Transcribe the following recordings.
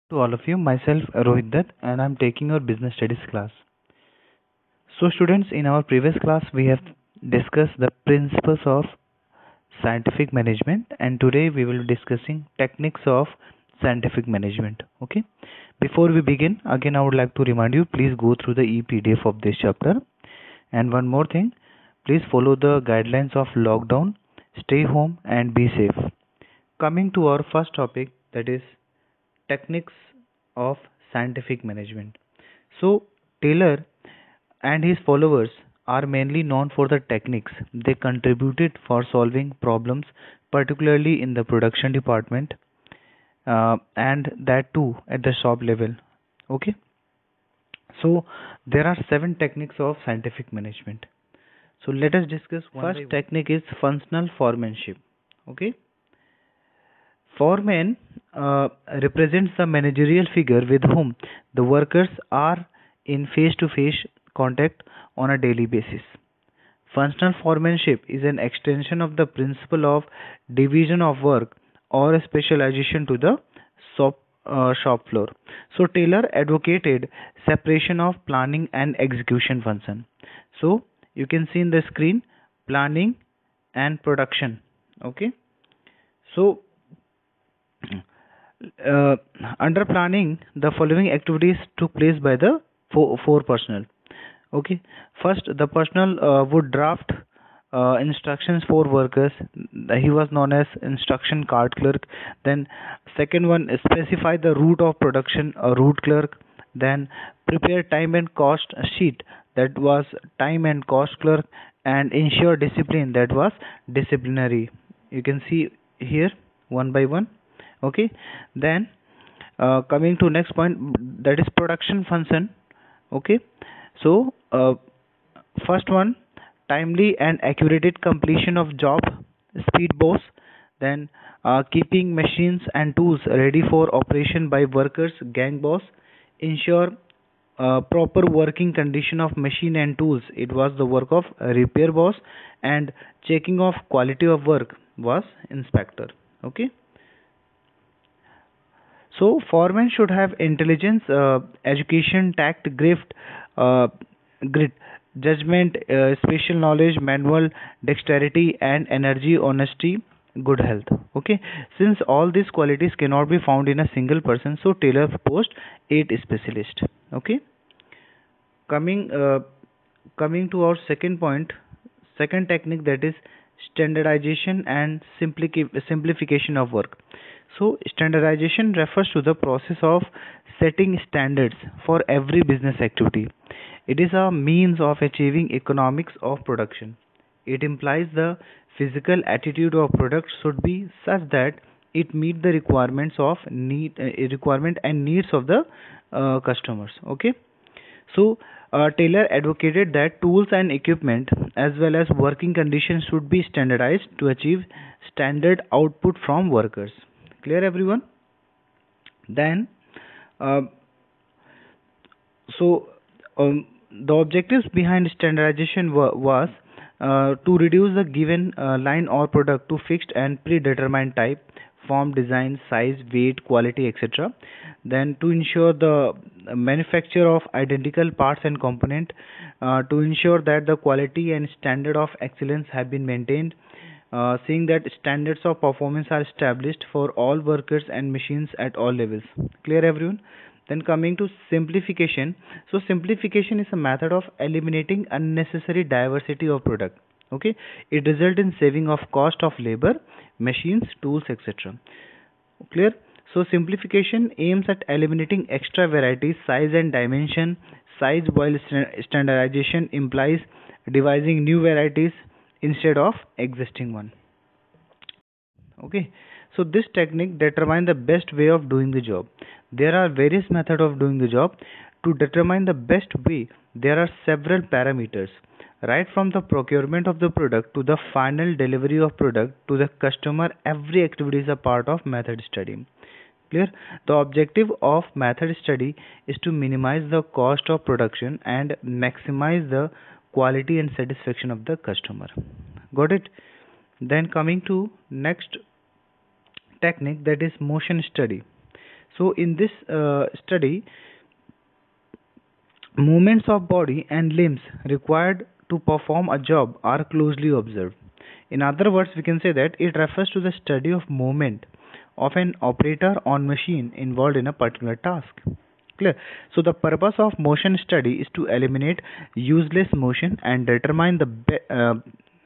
To all of you, myself Rohit Dutt, and I'm taking your business studies class. So, students, in our previous class, we have discussed the principles of scientific management, and today we will be discussing techniques of scientific management. Okay. Before we begin, again, I would like to remind you, please go through the EPDF of this chapter. And one more thing, please follow the guidelines of lockdown, stay home, and be safe. Coming to our first topic, that is techniques of scientific management. So, Taylor and his followers are mainly known for the techniques they contributed for solving problems, particularly in the production department, and that too at the shop level. Okay, so there are seven techniques of scientific management. So, let us discuss one by one. First technique is functional foremanship. Okay, foreman represents the managerial figure with whom the workers are in face to face contact on a daily basis. Functional foremanship is an extension of the principle of division of work or specialization to the shop floor. So, Taylor advocated separation of planning and execution function. So, you can see in the screen planning and production. Okay, so uh, under planning, the following activities took place by the four personnel. Okay, first the personnel would draft instructions for workers. He was known as instruction card clerk. Then second one, specify the route of production, a route clerk. Then prepare time and cost sheet, that was time and cost clerk. And ensure discipline, that was disciplinary. You can see here one by one. Okay, then coming to next point, that is production function. Okay, so first one, timely and accurate completion of job, speed boss. Then keeping machines and tools ready for operation by workers, gang boss. Ensure proper working condition of machine and tools, it was the work of repair boss. And checking of quality of work was inspector. Okay, so foreman should have intelligence, education, tact, uh, grit, judgment, spatial knowledge, manual dexterity, and energy, honesty, good health. Okay, since all these qualities cannot be found in a single person, so Taylor proposed eight specialists. Okay, coming coming to our second point, second technique, that is standardization and simplification of work. So standardization refers to the process of setting standards for every business activity. It is a means of achieving economics of production. It implies the physical attitude of product should be such that it meet the requirement and needs of the customers. Okay, so, Taylor advocated that tools and equipment as well as working conditions should be standardized to achieve standard output from workers. Clear, everyone? Then, uh, so the objectives behind standardization was to reduce the given line or product to fixed and predetermined type, form, design, size, weight, quality, etc. Then to ensure the manufacture of identical parts and component, to ensure that the quality and standard of excellence have been maintained, seeing that standards of performance are established for all workers and machines at all levels. Clear, everyone? Then coming to simplification. So simplification is a method of eliminating unnecessary diversity of product. Okay, it results in saving of cost of labor, machines, tools, etc. Clear? So simplification aims at eliminating extra varieties, size and dimension, size, while standardization implies devising new varieties instead of existing one. Okay, so this technique determine the best way of doing the job. There are various methods of doing the job. To determine the best way, there are several parameters. Right from the procurement of the product to the final delivery of product to the customer, every activity is a part of method study. Clear? The objective of method study is to minimize the cost of production and maximize the quality and satisfaction of the customer. Got it? Then coming to next technique, that is motion study. So in this study, movements of body and limbs required to perform a job are closely observed. In other words, we can say that it refers to the study of movement of an operator on machine involved in a particular task. Clear? So the purpose of motion study is to eliminate useless motion and determine the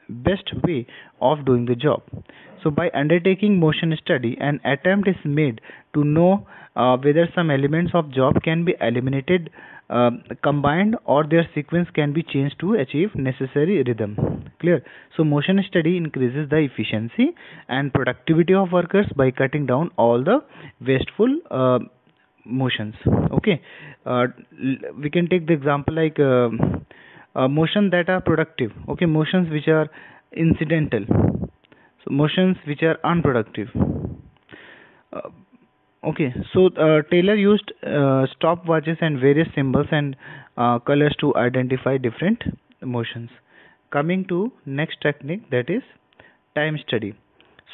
best way of doing the job. So by undertaking motion study, an attempt is made to know whether some elements of job can be eliminated, combined, or their sequence can be changed to achieve necessary rhythm. Clear? So motion study increases the efficiency and productivity of workers by cutting down all the wasteful motions. Okay. We can take the example like motion that are productive. Okay, motions which are incidental, so motions which are unproductive. uh, okay, so Taylor used stopwatches and various symbols and colors to identify different motions. Coming to next technique, that is time study.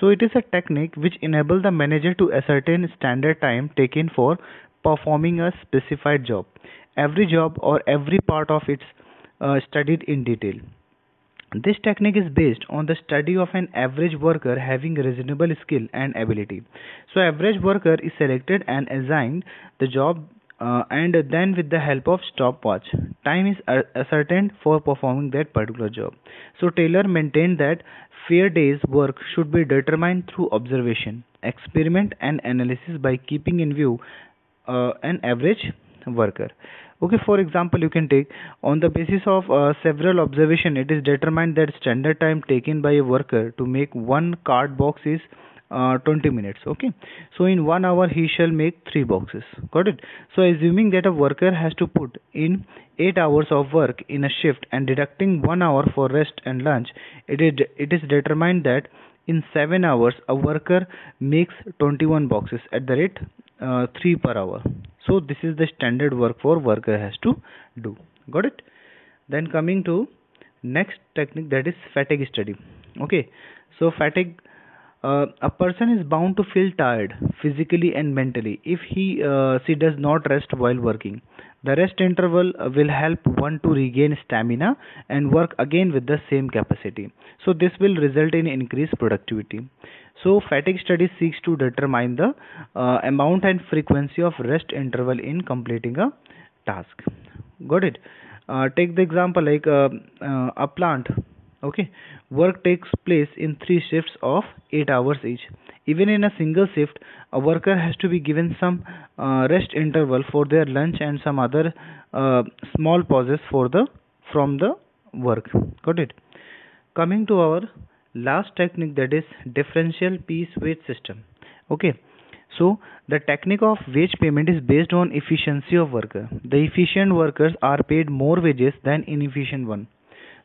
So it is a technique which enables the manager to ascertain standard time taken for performing a specified job. Every job or every part of it studied in detail. This technique is based on the study of an average worker having reasonable skill and ability. So, average worker is selected and assigned the job, and then with the help of stopwatch, time is ascertained for performing that particular job. So, Taylor maintained that fair day's work should be determined through observation, experiment, and analysis by keeping in view an average worker. Okay, for example, you can take on the basis of several observation, it is determined that standard time taken by a worker to make one card box is 20 minutes. Okay, so in 1 hour he shall make three boxes. Got it? So assuming that a worker has to put in 8 hours of work in a shift and deducting 1 hour for rest and lunch, it is determined that in 7 hours a worker makes 21 boxes at the rate 3 per hour. So this is the standard work for worker has to do. Got it? Then coming to next technique, that is fatigue study. Okay, so fatigue, a person is bound to feel tired physically and mentally if she does not rest while working. The rest interval will help one to regain stamina and work again with the same capacity. So this will result in increased productivity. So fatigue study seeks to determine the amount and frequency of rest interval in completing a task. Got it? Take the example like a plant. Okay, work takes place in three shifts of 8 hours each. Even in a single shift, a worker has to be given some rest interval for their lunch and some other uh, small pauses for the from the work. Got it? Coming to our last technique, that is differential piece wage system. Okay, so the technique of wage payment is based on efficiency of worker. The efficient workers are paid more wages than inefficient one.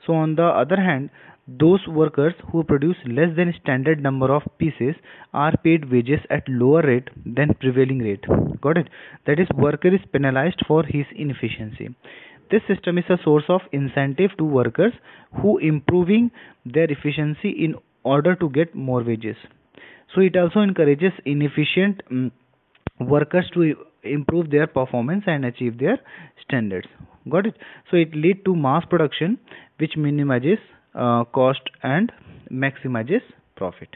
So on the other hand, those workers who produce less than standard number of pieces are paid wages at lower rate than prevailing rate. Got it? That is, worker is penalized for his inefficiency. This system is a source of incentive to workers who improving their efficiency in order to get more wages. So it also encourages inefficient workers to improve their performance and achieve their standards. Got it? So it lead to mass production which minimizes cost and maximizes profit.